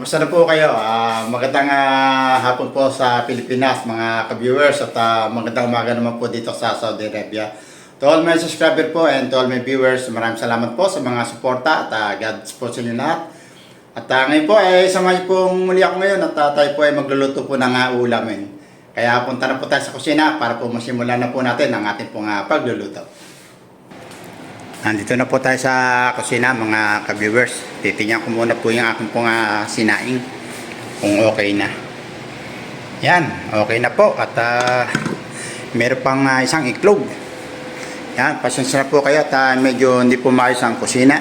Kamusta na po kayo? Magandang hapon po sa Pilipinas, mga ka-viewers, at magandang umaga naman po dito sa Saudi Arabia. To all my subscriber po and to all my viewers, maraming salamat po sa mga suporta at God po sa inyo lahat. At ngayon po ay samahan pong muli ako ngayon at tayo po ay magluluto po ng ulamin. Kaya punta na po tayo sa kusina para po masimulan na po natin ang ating pong pagluluto. Nandito na po tayo sa kusina, mga ka-viewers. Titingnan ko muna po yung aking pong sinaing kung okay na. Yan, okay na po. At meron pang isang iklog. Yan, pasensya na po kayo at medyo hindi po maayos ang kusina.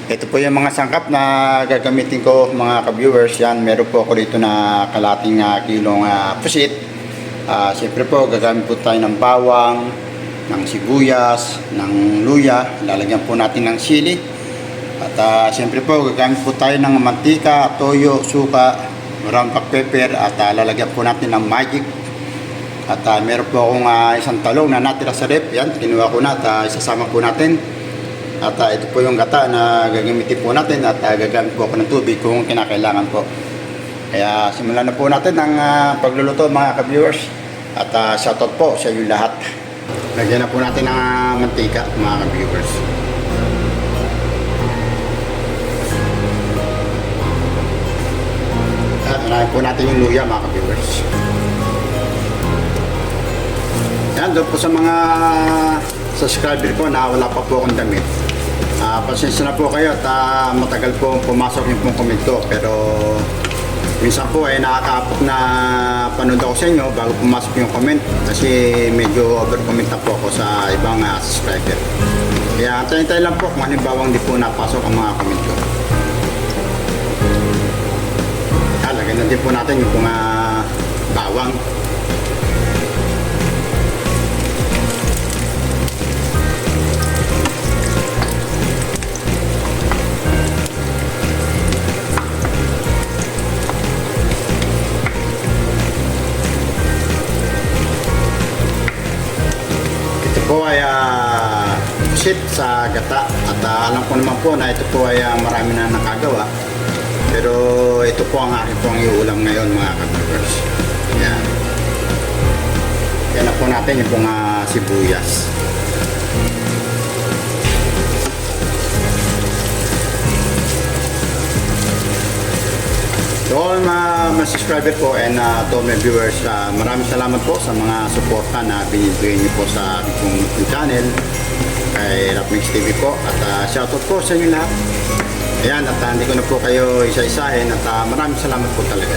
Ito po yung mga sangkap na gagamitin ko, mga ka-viewers. Yan, meron po ako dito na kalating kilong pusit. Siyempre po, gagamit po tayo ng bawang, ng sibuyas, ng luya, lalagyan po natin ng sili. At siyempre po gagamit po tayo ng mantika, toyo, suka, ground black pepper, at lalagyan po natin ng magic. At meron po akong isang talong na natira sa rep. Yan, kinuha ko na at isasama po natin. At ito po yung gata na gagamitin po natin at gagamit po ako ng tubig kung kinakailangan po. Kaya simulan na po natin ang pagluluto, mga ka-viewers. At shoutout po sa inyo lahat. Lagyan na po natin ng mantika, mga ka-viewers. At unahin po natin yung luya, mga ka-viewers. Yan, doon po sa mga subscriber ko na wala pa po akong damit. Pasensya na po kayo at matagal po pumasok yung pong comment ko. Pero minsan po ay nakakaapok na panood ako sa inyo bago pumasok yung comment kasi medyo over-comment na po ako sa ibang subscriber. Kaya tayo lang po kung halimbawa hindi po napasok ang mga comment ko. Lagyan na din po natin yung mga bawang. Po ay pusit sa gata at alam ko naman po na ito po ay marami na nakagawa, pero ito po ang aking pong iulam ngayon, mga ka-viewers. Yan. Yan na po natin yung pong sibuyas. To all my subscriber po and to all my viewers, maraming salamat po sa mga suporta na binibigay niyo po sa aking channel kay Rapmix TV po. At shoutout po sa inyo lahat. Ayan, at hindi ko na po kayo isa-isahin at maraming salamat po talaga.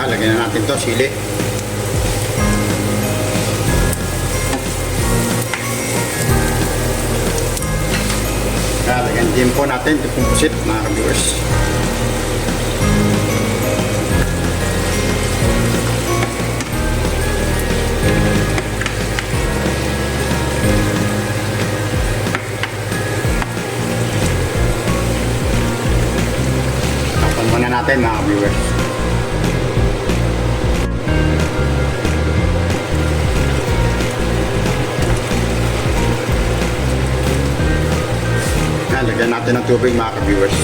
Lagyan na natin to sili. Lagyan din po natin ito pong pusit, mga ka-viewers. Takpan muna natin, mga ka-viewers. Lagyan natin ng tubig, mga ka-viewers.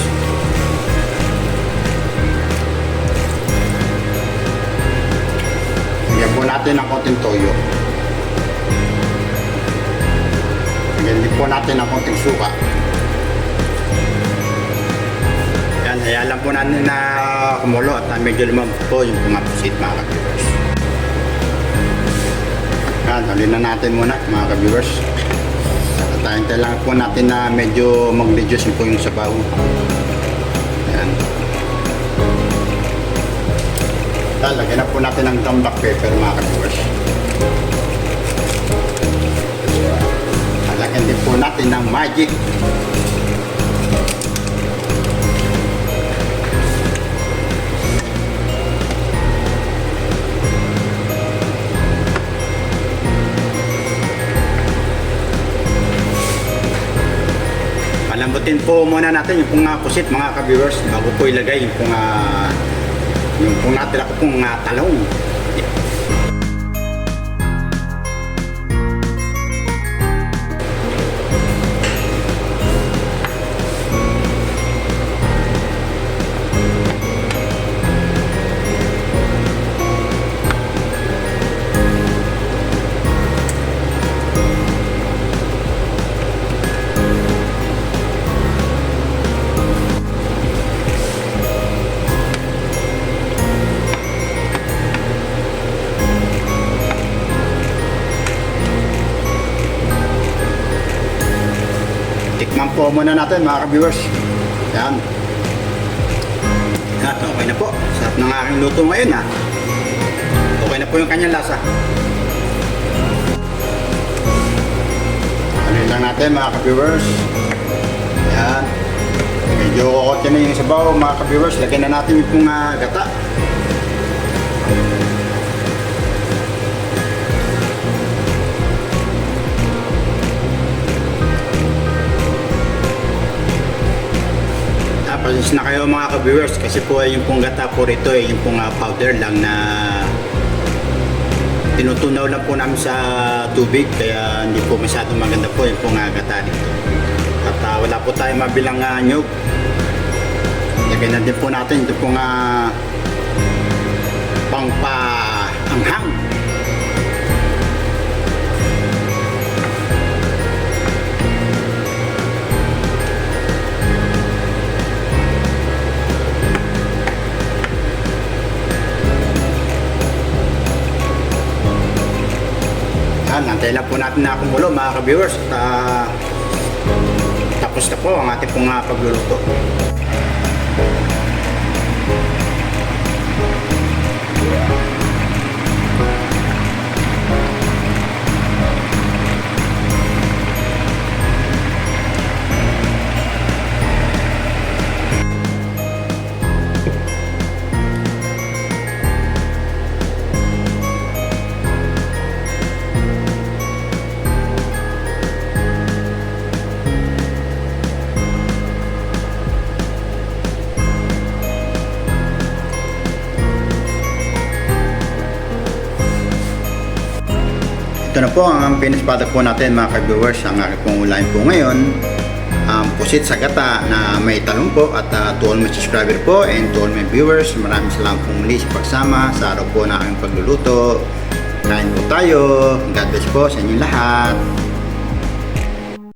Lagyan po natin ng konting toyo. Lagyan din po natin ng konting suka. Yan, hayaan lang po natin na kumulo at medyo lumam po yung pumapusit, mga ka-viewers. Yan, halin na natin muna, mga ka-viewers. Tayo lang po natin na medyo mag-reduce po yung sabaw. Ayan. Lagyan na po natin ng ground black pepper, mga ka-viewers. Lagyan din po natin ng magic. Palambutin po muna natin yung pong pusit, mga ka-viewers, bago po ilagay yung pong natira ko pong talong. Titingnan po muna natin mga ka-viewers. Yan. At okay na po. Sarap ng aking luto ngayon ha. Okay na po yung kanyang lasa. Ano lang natin mga ka-viewers. Yan. Medyo okay na yung sabaw mga ka-viewers. Lagyan na natin yung pong gata. Pasensya na kayo mga ka-viewers kasi po yung pong gata po rito yung pong powder lang na tinutunaw lang po namin sa tubig kaya hindi po masyadong maganda po yung pong gata dito. At wala po tayong mabilang nyug. Lagyan na din po natin ito pong pangpa-anghang. Antay lang po natin na kumulo mga ka-viewers at tapos na po ang ating pong pagluluto. Ito na po ang pinaspada po natin mga ka-viewers. Ang aking pong ulain po ngayon pusit sa gata na may talong po at to all my subscriber po and to all my viewers, maraming salamat po muli sa pagsama sa araw po na aking pagluluto. Kain po tayo. God bless po sa inyo lahat.